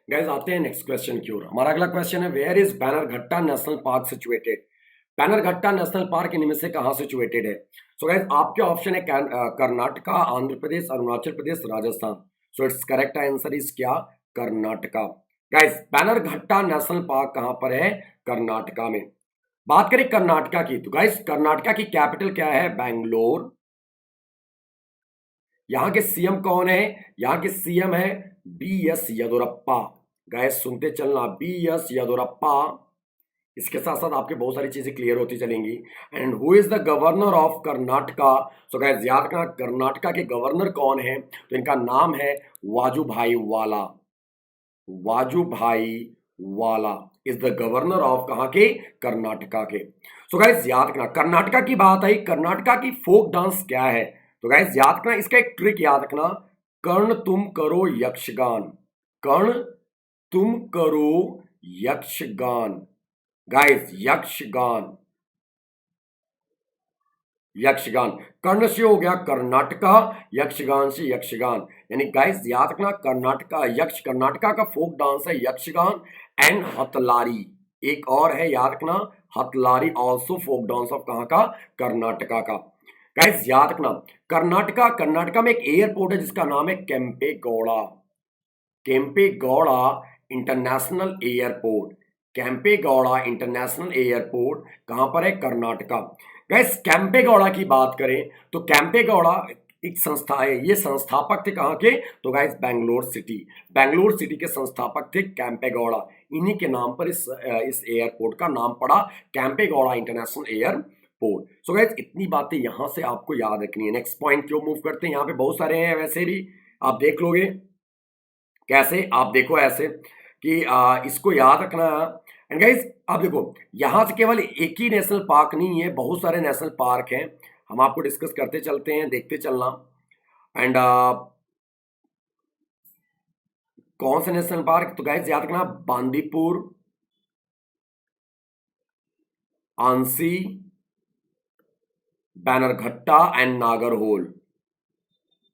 Guys आते हैं next question की ओर। हमारा अगला क्वेश्चन है, where is Bannerghatta national park situated. Bannerghatta national park इनमें से कहाँ सिचुएटेड है? सो गाइस आपके ऑप्शन है Karnataka, Andhra Pradesh, Arunachal Pradesh, Rajasthan. So it's correct answer is क्या? Karnataka. Guys Bannerghatta national park कहाँ पर है? कर्नाटका में। बात करें कर्नाटका की, तो गाइस कर्नाटका की कैपिटल क्या है? बैंगलोर। यहाँ के सीएम कौन है? यहाँ के सीएम है बी एस येदुरप्पा। गाइस सुनते चलना, बी एस येदुरप्पा। इसके साथ साथ आपके बहुत सारी चीजें क्लियर होती चलेंगी। And who is the governor of Karnataka? So guys याद रखना, कर्नाटका के गवर्नर कौन है? तो इनका नाम है वाजुभाई वाला। वाजुभाई वाला इज द गवर्नर ऑफ कहाँ के? कर्नाटका के। सो गाइस याद रखना, कर्नाटका की बात आई, कर्नाटका की फोक डांस क्या है? तो गाइस याद रखना, इसका एक ट्रिक याद रखना, कर्ण तुम करो यक्षगान। कर्ण तुम करो यक्षगान। गाइस यक्षगान, यक्षगान। कर्ण से हो गया कर्नाटका, यक्षगान से यक्षगान। यानी गाइस याद रखना, कर्नाटका यक्ष, कर्नाटका का फोक डांस है यक्षगान एंड हतलारी। एक और है याद रखना, हतलारी ऑल्सो फोक डांस ऑफ कहाँ का? कर्नाटका का। गाइस याद रखना, कर्नाटका, कर्नाटका में एक एयरपोर्ट है जिसका नाम है Kempegowda. Kempegowda international airport. Kempegowda international airport कहां पर है? कर्नाटका। गैस केम्पेगौड़ा की बात करें तो केम्पेगौड़ा एक संस्था है, ये संस्थापक थे कहां के? तो guys Bangalore city. Bangalore city के संस्थापक थे केम्पेगौड़ा। इन्हीं के नाम पर इस एयरपोर्ट का नाम पड़ा Kempegowda international airport. So guys इतनी बातें यहां से आपको याद रखनी है। नेक्स्ट पॉइंट क्यों मूव करते हैं, यहाँ पे बहुत सारे हैं, वैसे भी आप देख लोगे। कैसे? आप देखो ऐसे कि इसको याद रखना। एंड गाइस आप देखो, यहां से केवल एक ही नेशनल पार्क नहीं है, बहुत सारे नेशनल पार्क हैं। हम आपको डिस्कस करते चलते हैं, देखते चलना। एंड कौन से नेशनल पार्क? तो गाइस याद रखना, बांदीपुर, आंसी, बैनरघट्टा एंड नागरहोल।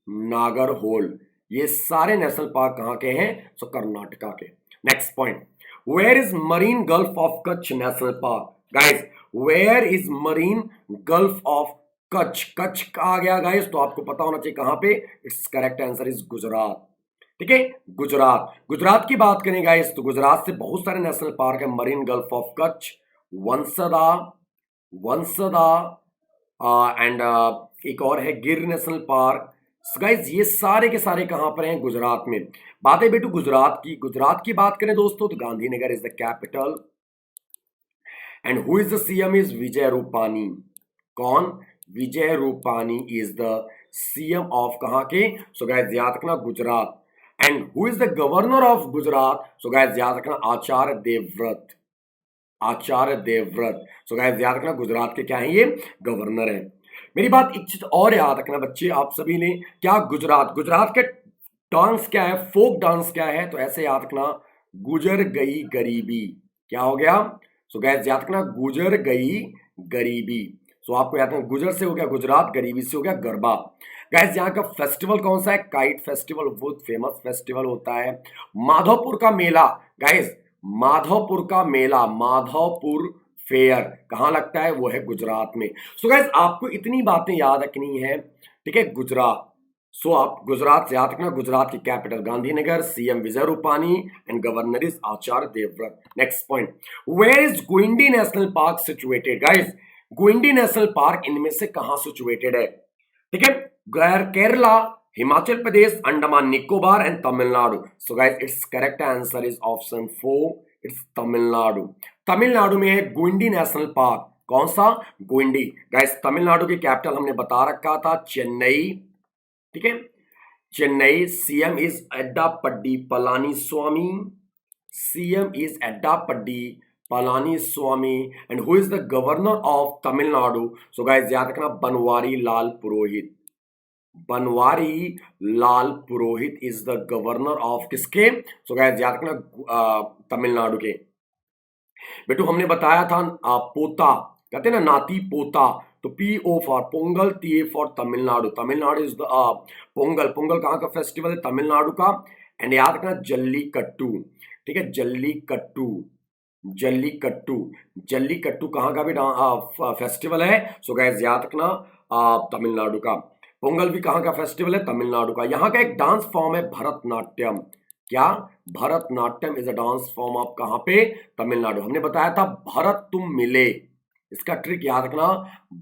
नागरहोल, ये सारे नेशनल पार्क कहां के हैं? सो कर्नाटका के। Next point, where is marine gulf of Kutch national park? Guys where is marine gulf of Kutch? Kutch कहा गया गाइस, तो आपको पता होना चाहिए कहां पे। It's correct answer is Gujarat. ठीक है, गुजरात। गुजरात की बात करें गाइस, तो गुजरात से बहुत सारे नेशनल पार्क है। Marine gulf of Kutch, Vansda, Vansda and एक और है गिर नेशनल पार्क। गाइस ये सारे के सारे कहां पर हैं? गुजरात में। बात है बेटू गुजरात की, गुजरात की बात करें दोस्तों तो Gandhinagar is the capital. And who is the CM? Is Vijay Rupani. कौन? Vijay Rupani is the CM of कहां के? सो गाइस याद रखना, Gujarat. And who is the governor of Gujarat? So guys याद रखना, आचार्य देवव्रत। आचार्य देवव्रत। सो गाइस याद रखना, गुजरात के क्या है? ये गवर्नर है। मेरी बात एक चीज और याद रखना बच्चे, आप सभी ने, क्या गुजरात, गुजरात के डांस क्या है, फोक डांस क्या है? तो ऐसे याद रखना, गुजर गई गरीबी। क्या हो गया? सो गाइस याद रखना, गुजर गई गरीबी। सो आपको याद रखना, गुजर से हो गया गुजरात, गरीबी से हो गया गरबा। गाइस यहाँ का फेस्टिवल कौन सा है? काइट फेस्टिवल, बहुत फेमस फेस्टिवल होता है। माधवपुर का मेला, गाइस माधवपुर का मेला, माधवपुर फेयर कहाँ लगता है? वो है गुजरात में। सो गाइस आपको इतनी बातें याद रखनी है, ठीक है। गुजरात, सो आप गुजरात याद रखना, गुजरात की capital Gandhinagar, CM Vijay Rupani and governor is Acharya Devvrat. Next point, where is Guindy national park situated? Guys Guindy national park इनमें से कहां सिचुएटेड है? ठीक है, Kerala, Himachal Pradesh, Andaman Nicobar and Tamil Nadu. So guys it's correct answer is option 4, it's Tamil Nadu. Tamil Nadu में है गुइंडी नेशनल पार्क। कौन सा? गुइंडी। गाइस तमिलनाडु की कैपिटल हमने बता रखा था, चेन्नई। ठीक है, Chennai. CM is Edappadi Palaniswami. CM is Edappadi Palaniswami. And who is the governor of Tamil Nadu? So guys याद रखना, Banwari Lal Purohit. Banwari Lal Purohit is the governor of किसके? सो गाइस याद रखना, तमिलनाडु के। बेटू हमने बताया था पोता, कहते हैं ना नाती पोता, तो PO for Pongal, TA for Tamil Nadu, Tamil Nadu is the Pongal, Pongal कहाँ का फेस्टिवल है, तमिलनाडु का। एंड याद रखना जल्लीकट्टू, ठीक है, जल्लीकट्टू, जल्लीकट्टू, जल्लीकट्टू कहाँ का भी फेस्टिवल है, सो गाइस याद रखना तमिलनाडु का। पोंगल भी कहाँ का फेस्टिवल है, तमिलनाडु का। यहाँ का एक डांस फॉर्म है भरतनाट्यम, क्या, Bharatanatyam is a dance form of कहाँ पे, तमिलनाडु। हमने बताया था भरत तुम मिले, इसका ट्रिक याद रखना,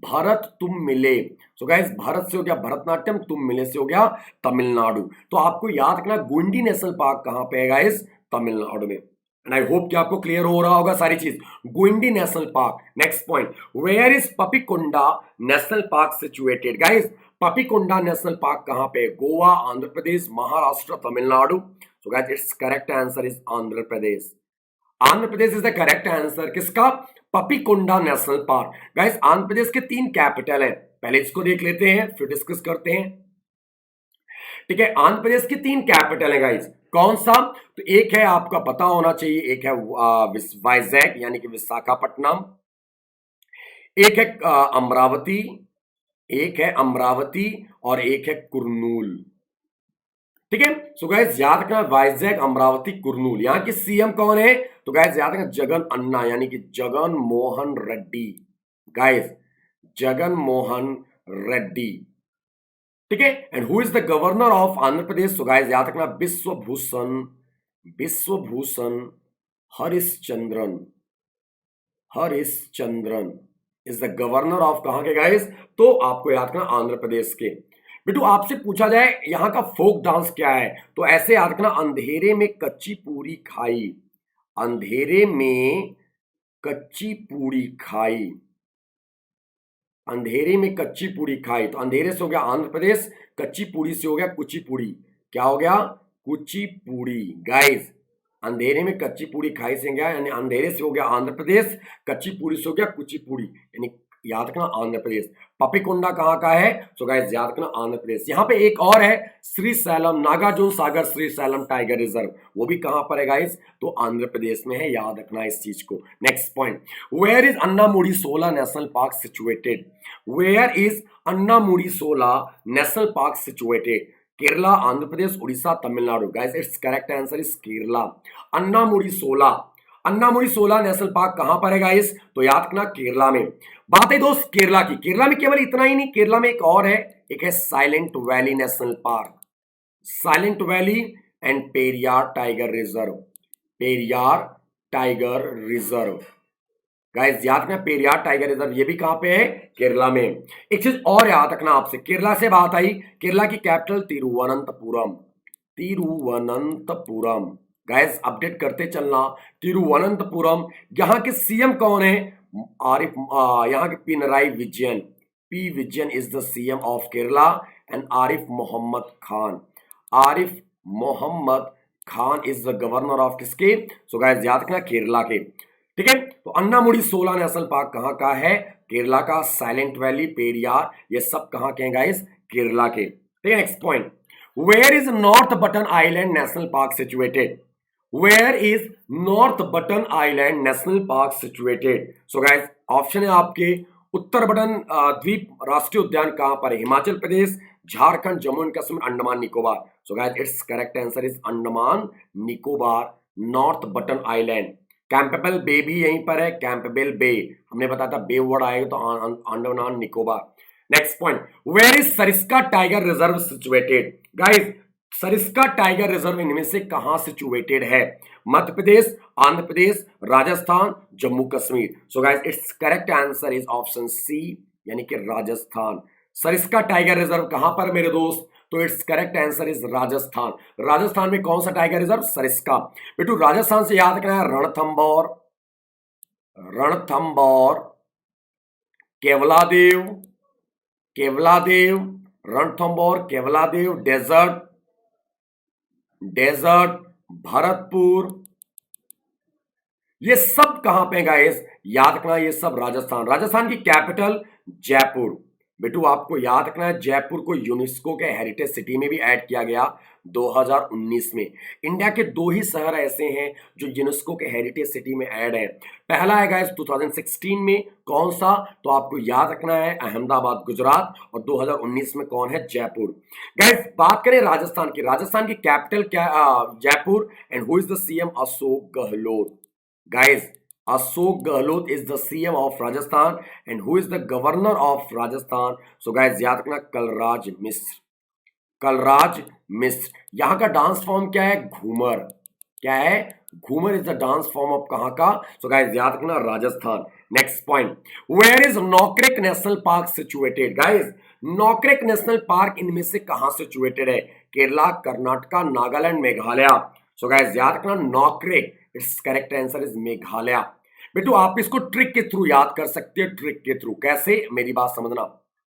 भरत तुम मिले। सो गाइस भरत से हो गया भरतनाट्यम, तुम मिले से हो गया तमिलनाडु। तो आपको याद रखना गुंडी नेशनल पार्क कहाँ पे है गाइस, तमिलनाडु में। एंड आई होप कि आपको क्लियर हो रहा होगा सारी चीज। Guindy national park. Next point, where is Papikonda national park situated guys, Papikonda national park कहाँ पे, Goa, Andhra Pradesh, Maharashtra, Tamil Nadu. So guys it's correct answer is Andhra Pradesh. Andhra Pradesh is the correct answer किसका, Papikonda national park. Guys Andhra Pradesh के 3 कैपिटल हैं, पहले इसको देख लेते हैं फिर डिस्कस करते हैं, ठीक है। आंध्र प्रदेश की 3 कैपिटल है गाइस, कौन सा, तो एक है आपका पता होना चाहिए, एक है वाइजैक यानी कि विशाखापट्टनम, एक है अमरावती, एक है अमरावती और एक है कुर्नूल, ठीक है। सो गाइस याद रखना वाइजैक, अमरावती, कुर्नूल। यहाँ के सीएम कौन है, तो गाइस याद रखना जगन अन्ना यानी कि जगन मोहन रेड्डी, गाइस जगन मोहन रेड्डी, ठीक है। And who is the governor of Andhra Pradesh, तो गाइस याद रखना Biswabhusan, Biswabhusan Harichandan, Harichandan is the governor of कहां के गाइस, तो आपको याद रखना आंध्र प्रदेश के। बेटू आपसे पूछा जाए यहाँ का फोक डांस क्या है, तो ऐसे याद रखना अंधेरे में कच्ची पूरी खाई, अंधेरे में कच्ची पूरी खाई, अंधेरे में कच्ची पूरी खाई। तो अंधेरे से हो गया आंध्र प्रदेश, कच्ची पूरी से हो गया कुचिपुड़ी, क्या हो गया, कुचिपुड़ी। गाइस अंधेरे में कच्ची पूरी खाई से गया यानी अंधेरे से हो गया आंध्र प्रदेश, कच्ची पूरी से हो गया कुचिपुड़ी, यानी याद रखना आंध्र प्रदेश। पपिकोंडा कहाँ का है, सो गाइस याद रखना आंध्र प्रदेश। यहाँ पे एक और है श्रीशैलम, नागार्जुन सागर श्रीशैलम टाइगर रिजर्व, वो भी कहाँ पर है गाइस, तो आंध्र प्रदेश में है, याद रखना इस चीज को। Next point, where is Anamudi Shola national park situated, where is Anamudi Shola national park situated, Kerala, Andhra Pradesh, Orissa, Tamil Nadu. Guys it's correct answer is Kerala. Anamudi Shola, Anamudi Shola national park कहां पर है गाइस, तो याद रखना केरला में। बात है दोस्त केरला की, केरला में केवल इतना ही नहीं, केरला में एक और है, एक है silent valley national park, silent valley and Periyar tiger reserve, Periyar tiger reserve. Guys याद रखना पेरियार टाइगर रिजर्व, ये भी कहां पे है, केरला में। एक चीज और याद रखना आपसे, केरला से बात आई, केरला की capital Thiruvananthapuram, Thiruvananthapuram. Guys update करते चलना, तिरुवनंतपुरम। यहाँ के सीएम कौन है, आरिफ, यहाँ के Pinarayi Vijayan, P Vijayan is the CM of Kerala and Arif Mohammad Khan, Arif Mohammad Khan is the governor of किसके, सो गाइस याद रखना केरला के, ठीक है। तो अन्नामुडी सोला नेशनल पार्क कहाँ का है, केरला का। साइलेंट वैली, पेरियार, ये सब कहाँ के हैं गाइस, केरला के, ठीक है। Next point, where is north button island national park situated, where is north button island national park situated. So guys option है आपके, उत्तर बटन द्वीप राष्ट्रीय उद्यान कहां पर है, Himachal Pradesh, Jharkhand, Jammu and Kashmir, Andaman Nicobar. So guys it's correct answer is Andaman Nicobar, North button Island. Campbell Bay भी यहीं पर है, कैंपेबल बे, हमने बताया था बे वर्ड आएगा तो Andaman Nicobar. Next point, where is Sariska tiger reserve situated. Guys Sariska tiger reserve इनमें से कहां सिचुएटेड है, Madhya Pradesh, Andhra Pradesh, Rajasthan, Jammu Kashmir. So guys it's correct answer is option C यानी कि राजस्थान। सरिस्का टाइगर रिजर्व कहां पर मेरे दोस्त, तो it's correct answer is Rajasthan. Rajasthan में कौन सा टाइगर रिजर्व, सरिस्का। बेटू राजस्थान से याद रखना है रणथंबोर, रणथंबोर, केवलादेव, केवलादेव, रणथंबोर, केवलादेव, डेजर्ट, डेजर्ट, भरतपुर, ये सब कहां पे गाइस, याद रखना ये सब राजस्थान। राजस्थान की कैपिटल जयपुर, बेटू आपको याद रखना है, जयपुर को यूनेस्को के हेरिटेज सिटी में भी ऐड किया गया 2019 में। इंडिया के दो ही शहर ऐसे हैं जो यूनेस्को के हेरिटेज सिटी में ऐड है। पहला है गाइस 2016 में, कौन सा, तो आपको याद रखना है अहमदाबाद गुजरात, और 2019 में कौन है, जयपुर। गाइस बात करें राजस्थान की, राजस्थान की कैपिटल क्या, Jaipur, and who is the CM, Ashok Gehlot. Guys Ashok Gehlot is the CM of Rajasthan, and who is the governor of Rajasthan? So guys याद रखना, कलराज मिश्र, कलराज मिश्र। यहाँ का डांस फॉर्म क्या है, घूमर। क्या है, Ghoomar is the dance form of कहाँ का, सो गाइस याद रखना, Rajasthan. Next point, where is Nokrek national park situated. Guys Nokrek national park इनमें से कहाँ सिचुएटेड है, केरला, कर्नाटका, नागालैंड, मेघालय। सो गाइस याद रखना, Nokrek, it's correct answer is Meghalaya. बेटू आप इसको ट्रिक के थ्रू याद कर सकते हो, ट्रिक के थ्रू कैसे, मेरी बात समझना,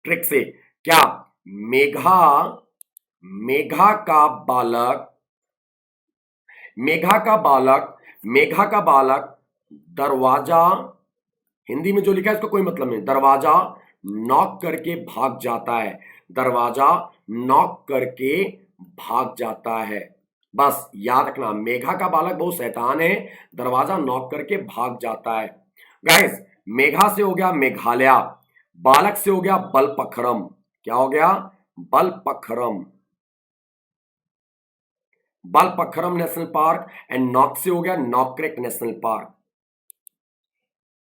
ट्रिक से क्या, मेघा, मेघा का बालक, मेघा का बालक, मेघा का बालक दरवाजा, हिंदी में जो लिखा है इसका कोई मतलब नहीं, दरवाजा नॉक करके भाग जाता है, दरवाजा नॉक करके भाग जाता है। बस याद रखना, मेघा का बालक बहुत शैतान है, दरवाजा नॉक करके भाग जाता है। गाइस मेघा से हो गया मेघालय, बालक से हो गया बलपखरम। क्या हो गया, बलपखरम, बलपखरम नेशनल पार्क, एंड नॉक से हो गया नॉकरेक नेशनल पार्क।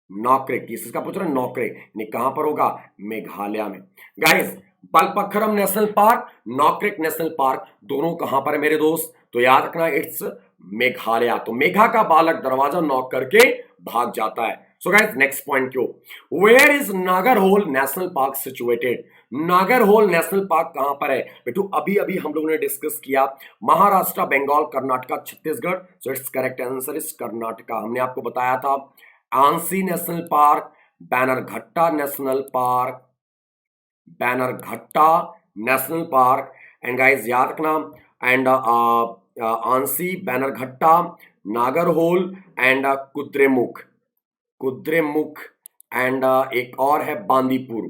नॉकरेक किसका पूछ रहे हैं, नॉकरेक कहां पर होगा, मेघालय में। Guys Balpakram national park, Nokrek national park दोनों कहां पर है मेरे दोस्त, तो याद रखना इट्स मेघालय। तो मेघा का बालक दरवाजा नॉक करके भाग जाता है। सो गाइस नेक्स्ट पॉइंट क्यों, where is Nagarhole national park situated. Nagarhole national park कहां पर है बेटू, अभी अभी हम लोगों ने डिस्कस किया, Maharashtra, Bengal, Karnataka, Chhattisgarh. So it's correct answer is Karnataka. हमने आपको बताया था Anshi national park, Bannerghatta national park, Bannerghatta national park, and guys याद रखना, and Anshi, Bannerghatta, Nagarhole, and Kudremukh, Kudremukh, and एक और है बांदीपुर।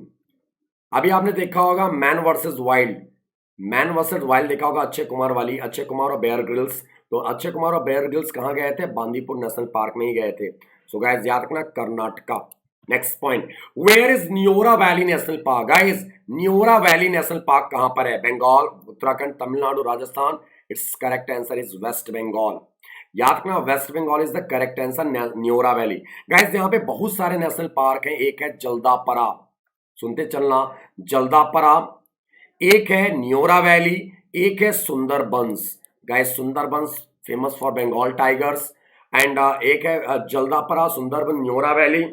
अभी आपने देखा होगा man versus wild, man versus wild देखा होगा, अक्षय कुमार वाली, अक्षय कुमार और बेयर ग्रिल्स। तो अक्षय कुमार और बेयर ग्रिल्स कहाँ गए थे, बांदीपुर नेशनल पार्क में ही गए थे। सो गाइस याद रखना, Karnataka. Next point, where is Neora valley national park. Guys Neora valley national park कहां पर है, Bengal, Uttarakhand, Tamil Nadu, Rajasthan. It's correct answer is west Bengal. याद रखना, west Bengal is the correct answer, Neora valley. Guys यहाँ पे बहुत सारे नेशनल पार्क हैं, एक है जल्दापरा, सुनते चलना, जल्दापरा, एक है न्योरा वैली, एक है Sundarbans. Guys Sundarbans famous for Bengal tigers, and एक है जल्दापरा, सुंदरबन, न्योरा वैली,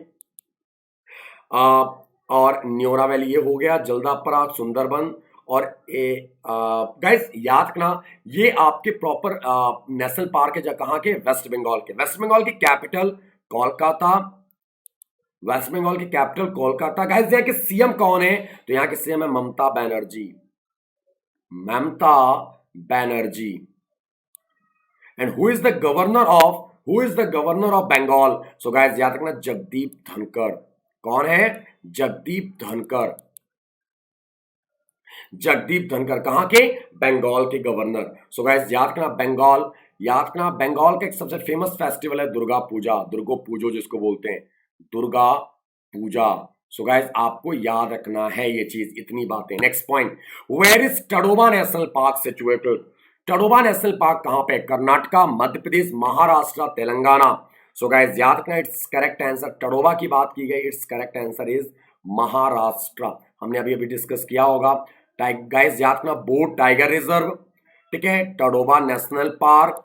और न्योरा वैली ये हो गया, जल्दापरा, सुंदरबन, और गाइस याद रखना ये आपके प्रॉपर नेशनल पार्क है, कहाँ के, वेस्ट बंगाल के। वेस्ट बंगाल की कैपिटल कोलकाता, वेस्ट बंगाल की कैपिटल कोलकाता। गाइस यहाँ के सीएम कौन है, तो यहाँ के सीएम है Mamata Banerjee, Mamata Banerjee. And who is the governor of, who is the governor of Bengal, so guys याद रखना, जगदीप धनखड़। कौन है, जगदीप धनखड़, जगदीप धनखड़ कहां के, बंगाल के गवर्नर। सो गाइस याद रखना बंगाल, याद रखना बंगाल का एक सबसे फेमस फेस्टिवल है दुर्गा पूजा, दुर्गो पूजो जिसको बोलते हैं, दुर्गा पूजा। सो गाइस आपको याद रखना है ये चीज, इतनी बातें। Next point, where is Tadoba national park situated. Tadoba national park कहां पे, कर्नाटका, मध्य प्रदेश, महाराष्ट्र, तेलंगाना। सो गाइस याद रखना इट्स करेक्ट आंसर, टडोबा की बात की गई, it's correct answer is Maharashtra. हमने अभी अभी डिस्कस किया होगा। गाइस याद रखना, बोट टाइगर रिजर्व, ठीक है, Tadoba national park,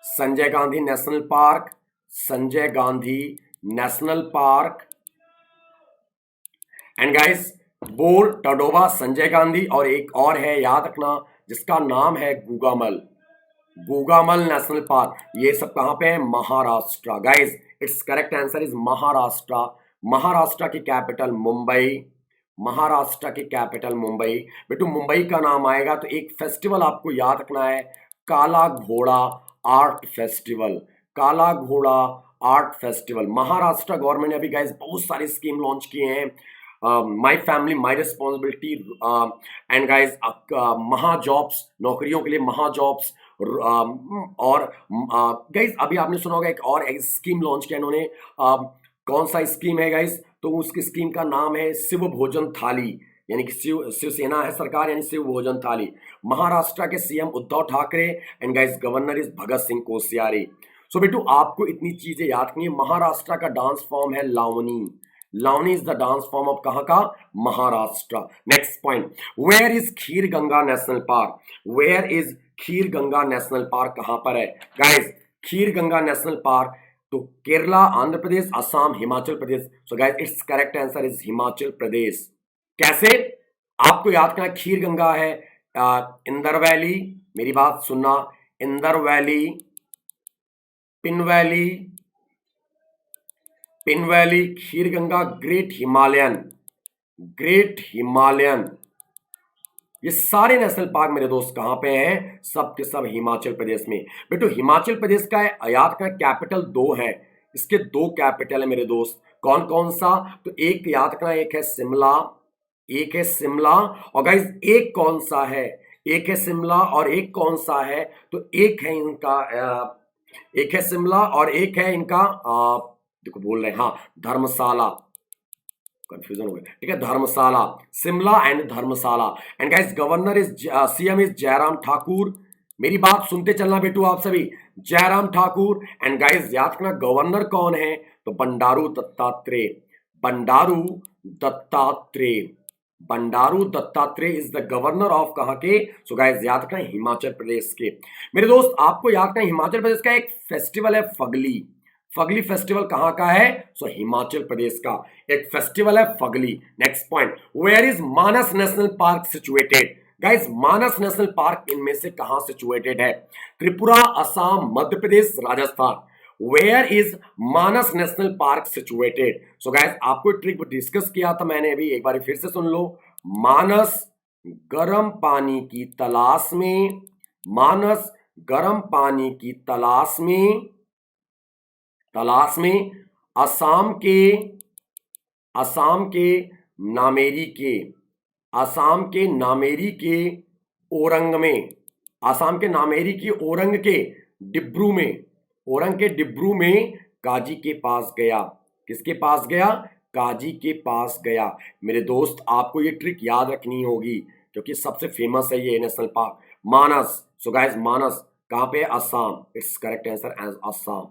Sanjay Gandhi national park, Sanjay Gandhi national park, and guys bore, Tadoba, Sanjay Gandhi, और एक और है याद रखना जिसका नाम है गुगामल, गुगामल नेशनल पार्क। ये सब कहां पे है, Maharashtra. Guys it's correct answer is Maharashtra. Maharashtra की कैपिटल मुंबई, महाराष्ट्र की कैपिटल मुंबई। बेटू मुंबई का नाम आएगा तो एक फेस्टिवल आपको याद रखना है, काला घोड़ा आर्ट फेस्टिवल, काला घोड़ा आर्ट फेस्टिवल। महाराष्ट्र गवर्नमेंट ने अभी गाइस बहुत सारी स्कीम लॉन्च किए हैं, my family my responsibility and guys महा जॉब्स, नौकरियों के लिए महा जॉब्स। और गाइज अभी आपने सुना होगा एक स्कीम लॉन्च किया इन्होंने, कौन सा स्कीम है गाइज? तो उसकी स्कीम का नाम है शिव भोजन थाली, यानी कि शिवसेना है सरकार, यानी शिव भोजन थाली। महाराष्ट्र के CM Uddhav Thackeray and guys governor is Bhagat Singh Koshyari. So बेटू आपको इतनी चीजें याद करनी है। महाराष्ट्र का डांस फॉर्म है Lavani. Lavani is the dance form of कहां का? Maharashtra. Next point, where is Kheer Ganga national park? Where is Kheer Ganga national park कहां पर है guys? Kheer Ganga national park तो Kerala, Andhra Pradesh, Assam, Himachal Pradesh. So guys it's correct answer is Himachal Pradesh. कैसे? आपको याद करना, खीर गंगा है इंदर वैली, मेरी बात सुनना, Inder valley, Pin valley, Pin valley, Kheer Ganga, Great Himalayan, Great Himalayan. ये सारे नेशनल पार्क मेरे दोस्त कहां पे हैं? सब के सब हिमाचल प्रदेश में। बेटो हिमाचल प्रदेश का याद करना कैपिटल दो है, इसके दो कैपिटल है मेरे दोस्त। कौन कौन सा? तो एक याद करना, एक है शिमला, एक है शिमला। और गाइज एक कौन सा है? एक है शिमला और एक कौन सा है? तो एक है इनका एक है शिमला और एक है इनका देखो बोल रहे हैं, हाँ धर्मशाला, कंफ्यूजन हो गया, ठीक है, Dharamshala, Shimla and Dharamshala. And guys governor is CM is Jairam Thakur. मेरी बात सुनते चलना बेटू आप सभी, जयराम ठाकुर। एंड गाइस याद करना गवर्नर कौन है? तो Bandaru Dattatreya, Bandaru Dattatreya, Bandaru Dattatreya is the governor of कहां के? सो गाइस याद रखना हिमाचल प्रदेश के। मेरे दोस्त आपको याद रखना हिमाचल प्रदेश का एक फेस्टिवल है फगली। फगली फेस्टिवल कहां का है? सो हिमाचल प्रदेश का एक फेस्टिवल है Phagli. Next point, where is Manas national park situated? Guys Manas national park इनमें से कहां सिचुएटेड है? Tripura, Assam, Madhya Pradesh, Rajasthan. Where is Manas national park situated? So guys आपको ट्रिक डिस्कस किया था मैंने अभी, एक बार फिर से सुन लो। मानस गर्म पानी की तलाश में, मानस गर्म पानी की तलाश में, तलाश में असम के, असम के नामेरी के, असम के नामेरी के ओरंग में, असम के नामेरी की ओरंग के डिब्रू में, ओरंग के डिब्रू में काजी के पास गया। किसके पास गया? काजी के पास गया। मेरे दोस्त आपको ये ट्रिक याद रखनी होगी क्योंकि सबसे फेमस है ये national park Manas. So guys Manas कहां पे? Assam. It's correct answer as Assam.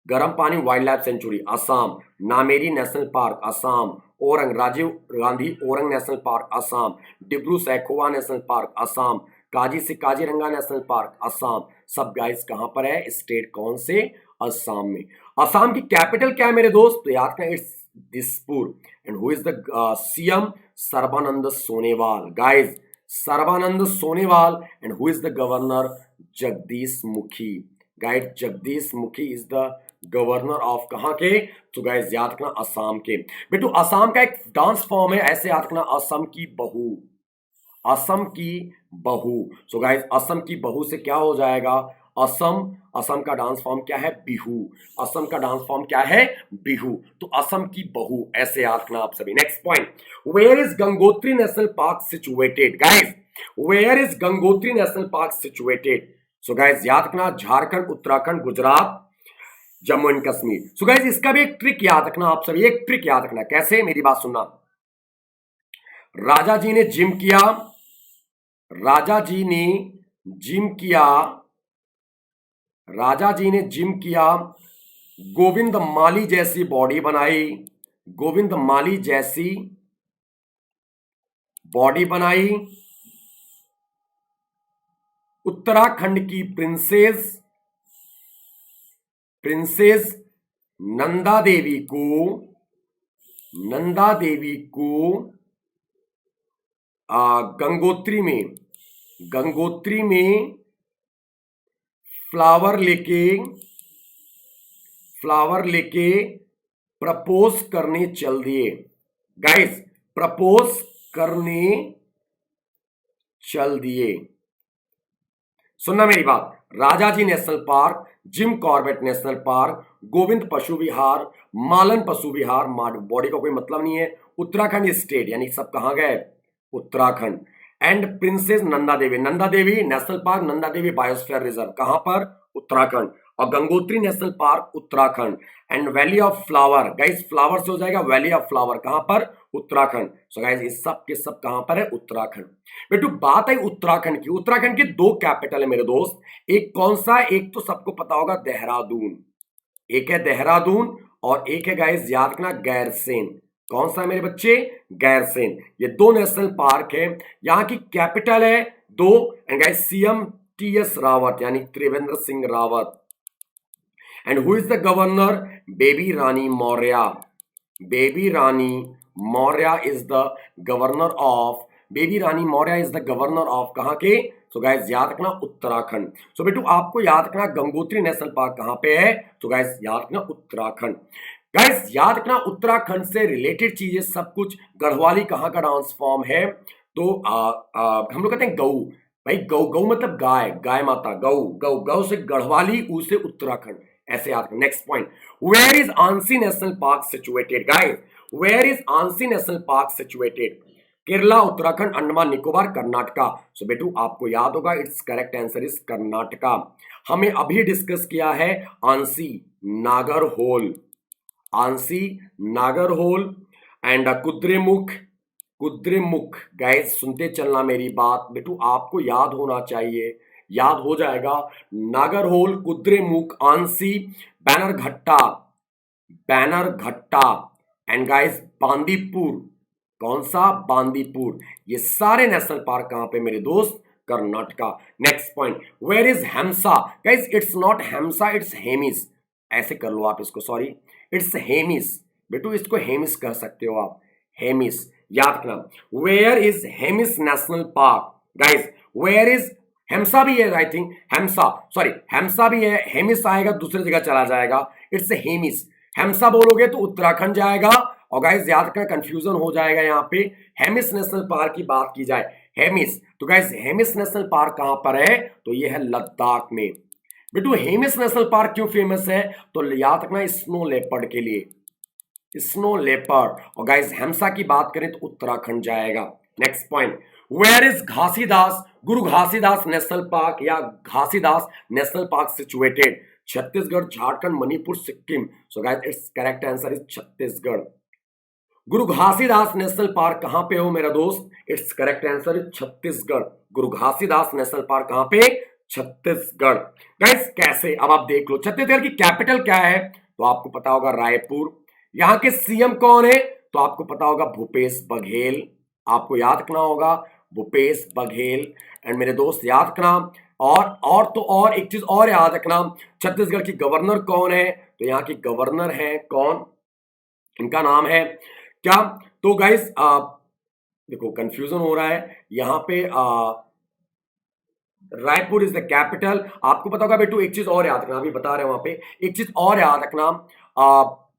Garampani wild life sanctuary Assam, Nameri national park Assam, Orang Rajiv Gandhi Orang national park Assam, Dibru Saikhowa national park Assam, काजी से काजीरंगा नेशनल पार्क असम। सब गाइस कहां पर है? स्टेट कौन से? असम में। असम की कैपिटल क्या है मेरे दोस्त? तो याद करें it's Dispur. And who is the CM? Sarbananda Sonewal. Guys Sarbananda Sonewal. And who is the governor? Jagdish Mukhi. Guide Jagdish Mukhi is the governor of कहां के? तो गाइस याद रखना असम के। बेटू असम का एक डांस फॉर्म है, ऐसे याद रखना, असम की बहू, असम की बहू। सो गाइस असम की बहू से क्या हो जाएगा? असम, असम का डांस फॉर्म क्या है? बिहू। असम का डांस फॉर्म क्या है? बिहू। तो असम की बहू ऐसे याद रखना आप सभी। Next point, where is Gangotri national park situated? Guys where is Gangotri national park situated? So guys याद रखना Jharkhand, Uttarakhand, Gujarat, Jammu and Kashmir. So guys इसका भी एक ट्रिक याद रखना आप सभी, एक ट्रिक याद रखना। कैसे? मेरी बात सुनना। राजा जी ने जिम किया, राजा जी ने जिम किया, राजा जी ने जिम किया, गोविंद माली जैसी बॉडी बनाई, गोविंद माली जैसी बॉडी बनाई। उत्तराखंड की प्रिंसेस, प्रिंसेस नंदा देवी को, नंदा देवी को गंगोत्री में, गंगोत्री में फ्लावर लेके, फ्लावर लेके प्रपोज करने चल दिए। गाइस प्रपोज करने चल दिए। सुनना मेरी बात, Rajaji national park, Jim Corbett national park, Govind पशु विहार, मालन पशु विहार, बॉडी का कोई मतलब नहीं है, उत्तराखंड स्टेट, यानी सब कहाँ गए, Uttarakhand. And princess Nanda Devi, Nanda Devi national park, Nanda Devi biosphere reserve, कहां पर, उत्तराखंड। और Gangotri national park, Uttarakhand. And valley of flower, guys flower से हो जाएगा वैली ऑफ फ्लावर, कहां पर, उत्तराखंड। सो गाइस इस सब के सब कहां पर है, उत्तराखंड। बेटू बात आई उत्तराखंड की, उत्तराखंड के दो कैपिटल है मेरे दोस्त, एक कौन सा, एक तो सबको पता होगा देहरादून, एक है देहरादून और एक है गाइस याद रखना गैरसेन। कौन सा है मेरे बच्चे, गैरसेन। ये दो नेशनल पार्क है, यहाँ की कैपिटल है दो। And guys CM TS Rawat, यानी Trivendra Singh Rawat. And who is the governor, Baby Rani Maurya. Baby Rani Maurya is the governor of, Baby Rani Maurya is the governor of कहां के, सो गाइस याद रखना उत्तराखंड। सो बेटू आपको याद रखना गंगोत्री नेशनल पार्क कहां पे है, तो गाइस याद रखना उत्तराखंड। गाइस याद रखना उत्तराखंड से रिलेटेड चीजें सब कुछ। गढ़वाली कहाँ का डांस फॉर्म है, तो हम लोग कहते हैं गऊ, भाई गऊ, गऊ मतलब गाय, गाय माता, गऊ, गऊ, गऊ से गढ़वाली, ऊ से उत्तराखंड, ऐसे याद। Next point, where is Anshi national park situated, guys where is Anshi national park situated, Kerala, Uttarakhand, Andaman Nicobar, Karnataka. So बेटू आपको याद होगा it's correct answer is Karnataka. हमें अभी डिस्कस किया है आंसी नागरहोल, आंसी नागरहोल एंड कुद्रेमुख, कुद्रेमुख। गाइस सुनते चलना मेरी बात, बेटू आपको याद होना चाहिए, याद हो जाएगा। Nagarhole, Kudremukh, ANSI, Bannerghatta, Bannerghatta and guys Bandipur. कौन सा, बांदीपुर। ये सारे नेशनल पार्क कहां पे मेरे दोस्त, Karnataka. Next point, where is Hemsa, guys it's not Hemsa, it's Hemis, ऐसे कर लो आप इसको, सॉरी इट्स हेमिस, बेटू इसको हेमिस कह सकते हो आप, हेमिस। याद रखना, where is Hemis national park, guys where is, Hemsa भी है आई थिंक, हेम्सा, सॉरी हेम्सा भी है, हेमिस आएगा दूसरी जगह चला जाएगा, इट्स हेमिस। हेम्सा बोलोगे तो उत्तराखंड जाएगा, और गाइस याद रखना कंफ्यूजन हो जाएगा यहाँ पे, हेमिस नेशनल पार्क की बात की जाए, हेमिस, तो गाइस हेमिस नेशनल पार्क कहां पर है, तो ये है लद्दाख में। बेटू हेमिस नेशनल पार्क क्यों फेमस है, तो याद रखना स्नो लेपर्ड के लिए, स्नो लेपर्ड। और गाइस हेम्सा की बात करें तो उत्तराखंड जाएगा। Next point, where is Ghasidas, Guru Ghasidas national park या Ghasidas national park situated, Chhattisgarh, Jharkhand, Manipur, Sikkim. So guys it's correct answer is Chhattisgarh. Guru Ghasidas national park कहां पे हो मेरा दोस्त, it's correct answer is Chhattisgarh. Guru Ghasidas national park कहां पे, छत्तीसगढ़। गाइस कैसे, अब आप देख लो छत्तीसगढ़ की कैपिटल क्या है, तो आपको पता होगा रायपुर। यहां के सीएम कौन है, तो आपको पता होगा भूपेश बघेल, आपको याद रखना होगा भूपेश बघेल। एंड मेरे दोस्त याद रखना, और तो और एक चीज और याद रखना, छत्तीसगढ़ की गवर्नर कौन है, तो यहाँ की गवर्नर है कौन, इनका नाम है क्या, तो गाइस देखो कंफ्यूजन हो रहा है यहाँ पे, रायपुर इज द कैपिटल। आपको पता होगा बेटू एक चीज और याद रखना, अभी बता रहे हैं वहां पे एक चीज और याद रखना,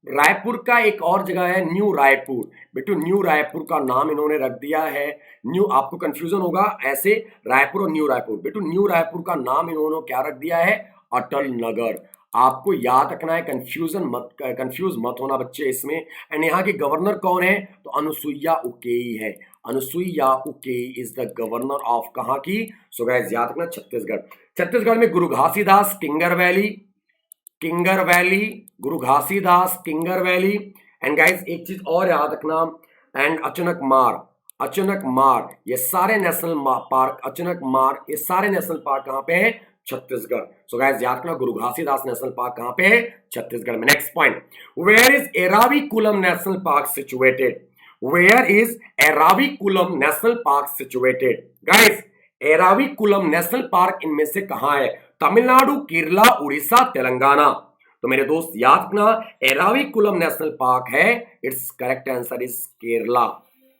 रायपुर का एक और जगह है न्यू रायपुर, बेटू न्यू रायपुर का नाम इन्होंने रख दिया है न्यू, आपको कंफ्यूजन होगा ऐसे रायपुर और न्यू रायपुर, बेटू न्यू रायपुर का नाम इन्होंने क्या रख दिया है, अटल नगर। आपको याद रखना है, कंफ्यूज मत होना बच्चे इसमें। एंड यहाँ के गवर्नर कौन है, तो अनुसुईया उकेई है, Anusuiya Uikey is the governor of कहाँ की, सो गाइस याद रखना छत्तीसगढ़। छत्तीसगढ़ में गुरु Ghasidas Kinger valley, Kinger valley, Guru Ghasidas Kinger valley. And guys एक चीज और याद रखना, एंड अचानक मार, अचानक मार, ये सारे नेशनल पार्क, अचानक मार, ये सारे नेशनल पार्क कहाँ पे है, छत्तीसगढ़। सो गाइस याद रखना गुरु घासीदास नेशनल पार्क कहाँ पे है, छत्तीसगढ़ में। Next point, where is Eravikulam national park situated, where is Eravikulam national park situated, guys Eravikulam national park इनमें से कहां है, तमिलनाडु, केरला, उड़ीसा, तेलंगाना। तो मेरे दोस्त याद रखना एराविकुलम नेशनल पार्क है, it's correct answer is Kerala.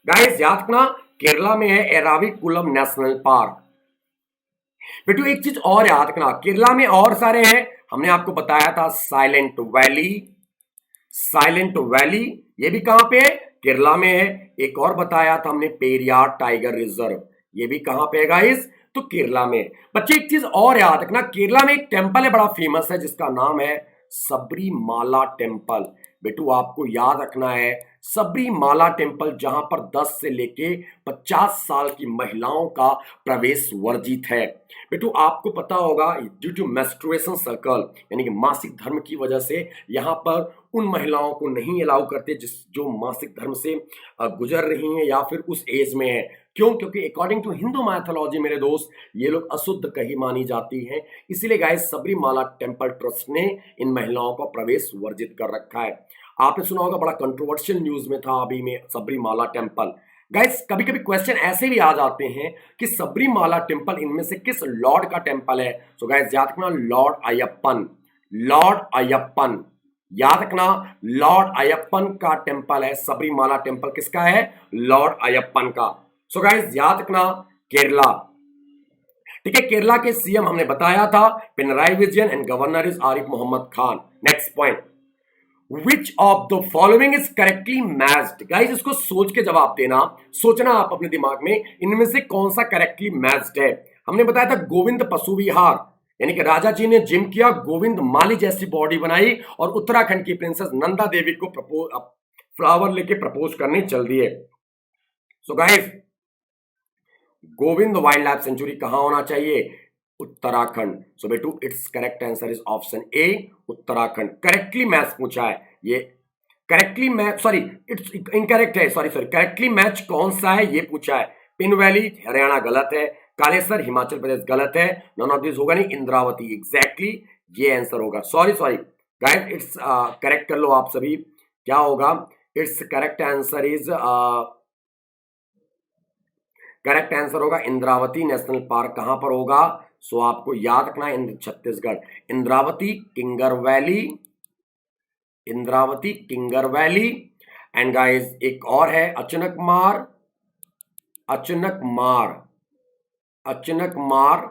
Guys याद रखना केरला में है एराविकुलम नेशनल पार्क। बेटू एक चीज और याद रखना, केरला में और सारे हैं, हमने आपको बताया था साइलेंट वैली, साइलेंट वैली ये भी कहां पे है, केरला में है। एक और बताया था हमने पेरियार टाइगर रिजर्व, ये भी कहां पे है गाइस, तो केरला में। बच्चे एक चीज और याद रखना, केरला में एक टेंपल है बड़ा फेमस है जिसका नाम है सबरीमाला टेंपल। बेटू आपको याद रखना है सबरीमाला टेम्पल, जहां पर 10 से लेके 50 साल की महिलाओं का प्रवेश वर्जित है। बेटू आपको पता होगा ड्यू टू मेंस्ट्रुएशन सर्कल यानी कि मासिक धर्म की वजह से यहाँ पर उन महिलाओं को नहीं अलाउ करते जो मासिक धर्म से गुजर रही हैं या फिर उस एज में है। क्यों? क्योंकि अकॉर्डिंग टू हिंदू मैथोलॉजी मेरे दोस्त ये लोग अशुद्ध कही मानी जाती हैं। इसीलिए गाइस सबरीमाला टेम्पल ट्रस्ट ने इन महिलाओं का प्रवेश वर्जित कर रखा है। आपने सुना होगा बड़ा कंट्रोवर्शियल न्यूज में था अभी में सबरीमाला टेम्पल। गाइस कभी कभी क्वेश्चन ऐसे भी आ जाते हैं कि सबरीमाला टेम्पल इनमें से किस लॉर्ड का टेम्पल है? सो गाइस याद रखना लॉर्ड अयप्पन, लॉर्ड अयप्पन, याद रखना लॉर्ड अयप्पन का टेम्पल है। सबरीमाला टेम्पल किसका है? लॉर्ड अयप्पन का। सो गाइस याद रखना केरला, ठीक है, केरला के सीएम हमने बताया था Pinarayi Vijayan and governor is Arif Mohammad Khan. Next point, which of the following is correctly matched? Guys इसको सोच के जवाब देना, सोचना आप अपने दिमाग में इनमें से कौन सा करेक्टली मैच्ड है। हमने बताया था गोविंद पशु विहार यानी कि राजा जी ने जिम किया, गोविंद माली जैसी बॉडी बनाई और उत्तराखंड की प्रिंसेस नंदा देवी को फ्लावर लेके प्रपोज करने चल दिए। So guys Govind wildlife life सेंचुरी कहां होना चाहिए? उत्तराखंड। सो बेटू it's correct answer is option A Uttarakhand. Correctly match पूछा है ये, correctly match sorry it's incorrect है, सॉरी करेक्टली मैच कौन सा है ये पूछा है। पिन वैली हरियाणा गलत है, कालेसर हिमाचल प्रदेश गलत है, नॉन ऑफ दिस होगा नहीं, इंद्रावती एग्जैक्टली ये आंसर होगा। सॉरी गाइस इट्स करेक्ट कर लो आप सभी, क्या होगा? It's correct answer is correct answer होगा इंद्रावती नेशनल पार्क। कहां पर होगा? सो आपको याद रखना है Chhattisgarh, Indravati Kanger valley, Indravati Kanger valley. And guys एक और है Achanakmar, Achanakmar, Achanakmar,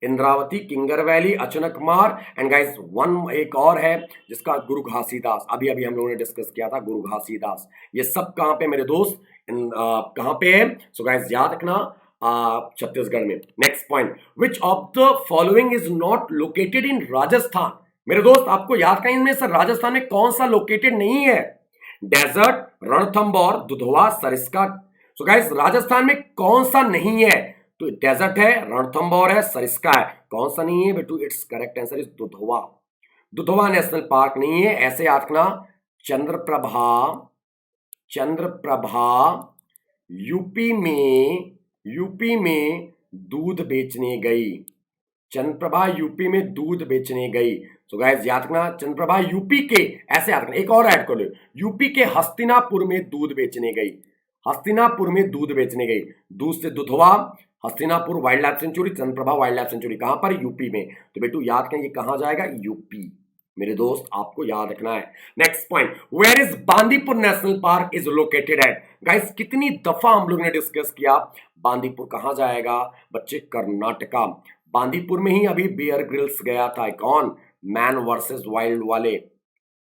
Indravati Kanger valley Achanakmar. And guys one एक और है जिसका गुरु घासीदास, अभी अभी हम लोगों ने डिस्कस किया था गुरु घासीदास। ये सब कहां पे मेरे दोस्त? कहां पे है? सो गाइस याद रखना छत्तीसगढ़ में। Next point, which of the following is not located in Rajasthan? मेरे दोस्त आपको याद करना इनमें से राजस्थान में कौन सा लोकेटेड नहीं है? Desert, Ranthambore, Dudhwa, Sariska. So guys Rajasthan में कौन सा नहीं है? तो डेजर्ट है, रणथंबोर है, सरिस्का है। कौन सा नहीं है बेटू? It's correct answer is Dudhwa. Dudhwa national park नहीं है। ऐसे याद रखना चंद्रप्रभा, चंद्रप्रभा यूपी में दूध बेचने गई, चंद्रप्रभा यूपी में दूध बेचने गई। सो गाइस याद रखना चंद्रप्रभा यूपी के, ऐसे याद रखना एक और ऐड कर लो, यूपी के हस्तिनापुर में दूध बेचने गई, हस्तिनापुर में दूध बेचने गई। दूध से Dudhwa, Hastinapur wild life sanctuary, Chandraprabha wild life सेंचुरी कहां पर? यूपी में। तो बेटू याद करें ये कहां जाएगा? यूपी। मेरे दोस्त आपको याद रखना है। Next point, where is Bandipur national park is located at? Guys कितनी दफा हम लोग ने डिस्कस किया बांदीपुर कहां जाएगा बच्चे? कर्नाटका। बांदीपुर में ही अभी बियर ग्रिल्स गया था, कौन? मैन वर्सेस वाइल्ड वाले,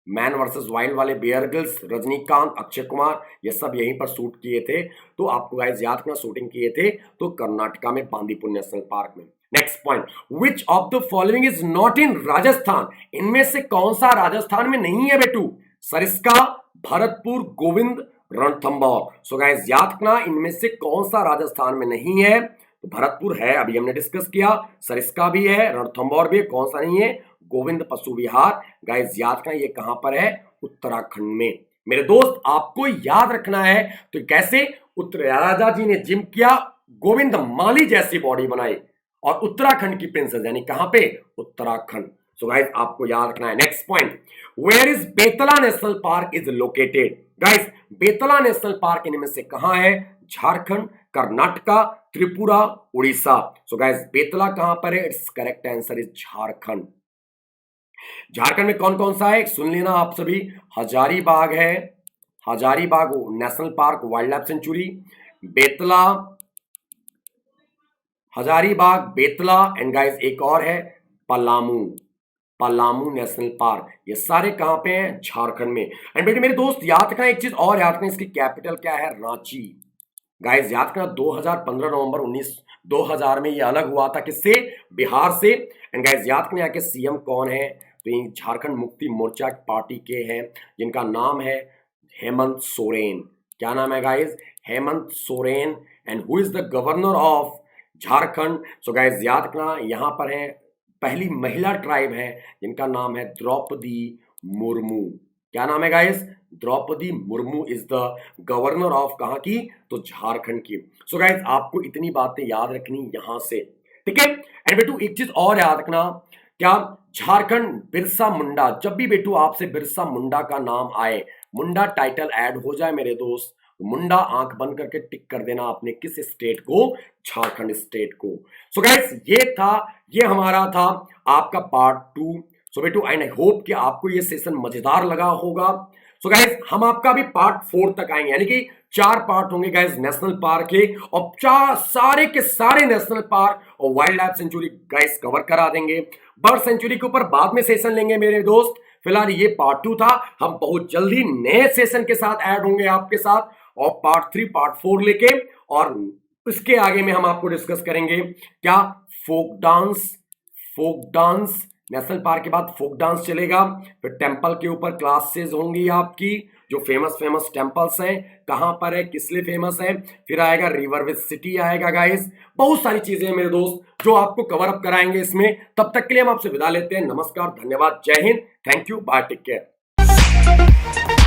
मैन वर्सेस वाइल्ड वाले बियर ग्रिल्स, रजनीकांत, अक्षय कुमार, ये सब यहीं पर शूट किए थे। तो आपको गाइस याद रखना शूटिंग किए थे तो कर्नाटका में बांदीपुर नेशनल पार्क में। Next point, which of the following is not in Rajasthan? इनमें से कौन सा राजस्थान में नहीं है बेटू? सरिस्का, भरतपुर, गोविंद, रणथंबोर। सो गाइस याद रखना इनमें से कौन सा राजस्थान में नहीं है? तो भरतपुर है, अभी हमने डिस्कस किया, सरिस्का भी है, रणथंबोर भी है, कौन सा नहीं है? गोविंद पशु विहार। गाइस याद रखना ये कहां पर है? उत्तराखंड में। मेरे दोस्त आपको याद रखना है तो कैसे? राजा जी ने जिम किया, गोविंद माली जैसी बॉडी बनाई और उत्तराखंड की प्रिंसेस यानी कहां पे? उत्तराखंड। सो गाइस आपको याद रखना है। Next point, where is Betla national park is located? Guys Betla national park इनमें से कहां है? झारखंड, कर्नाटका, त्रिपुरा, उड़ीसा। सो गाइस बेतला कहां पर है? It's correct answer is Jharkhand. Jharkhand में कौन कौन सा है सुन लेना आप सभी। हजारीबाग है, Hazaribagh national park wild life sanctuary, Betla, Hazaribagh, Betla. And guys एक और है पलामू, पलामू नेशनल पार्क। ये सारे कहां पे हैं? झारखंड में। एंड बेटे मेरे दोस्त याद रखना एक चीज और याद रखना, इसकी कैपिटल क्या है? रांची। गाइस याद रखना 2015 नवंबर 2000 में ये अलग हुआ था, किससे? बिहार से। एंड गाइस याद रखना यहाँ के सीएम कौन है? तो ये झारखंड मुक्ति मोर्चा पार्टी के हैं जिनका नाम है हेमंत सोरेन। क्या नाम है guys? Hemant Soren. And who is the governor of Jharkhand? So guys याद रखना, यहां पर है पहली महिला ट्राइब है जिनका नाम है द्रौपदी मुर्मू। क्या नाम है guys? Draupadi Murmu is the governor of कहां की? तो झारखंड की। सो गाइस आपको इतनी बातें याद रखनी यहां से, ठीक है। एंड बेटू एक चीज और याद रखना, क्या झारखंड बिरसा मुंडा, जब भी बेटू आपसे बिरसा मुंडा का नाम आए, मुंडा टाइटल ऐड हो जाए मेरे दोस्त, मुंडा आंख बंद करके टिक कर देना आपने किस स्टेट को? झारखंड स्टेट को। सो गाइस ये हमारा था आपका पार्ट 2। सो बेटू आई होप कि आपको ये सेशन मजेदार लगा होगा। सो गाइस हम आपका भी पार्ट 4 तक आएंगे, यानी कि 4 पार्ट होंगे गाइस नेशनल पार्क के, और सारे के सारे नेशनल पार्क और wild life sanctuary guys cover करा देंगे। बर्ड सेंचुरी के ऊपर बाद में सेशन लेंगे मेरे दोस्त। फिलहाल ये पार्ट 2 था, हम बहुत जल्दी नए सेशन के साथ ऐड होंगे आपके साथ, और पार्ट 3 पार्ट 4 लेके, और इसके आगे में हम आपको डिस्कस करेंगे क्या? फोक डांस नेशनल पार्क के बाद फोक डांस चलेगा, फिर टेंपल के ऊपर क्लासेस होंगी आपकी, जो फेमस टेंपल्स हैं कहां पर है, किस लिए फेमस है, फिर आएगा रिवर विद सिटी आएगा गाइस, बहुत सारी चीजें हैं मेरे दोस्त जो आपको कवर अप कराएंगे इसमें। तब तक के लिए हम आपसे विदा लेते हैं, नमस्कार, धन्यवाद, जय हिंद, thank you, bye, take care.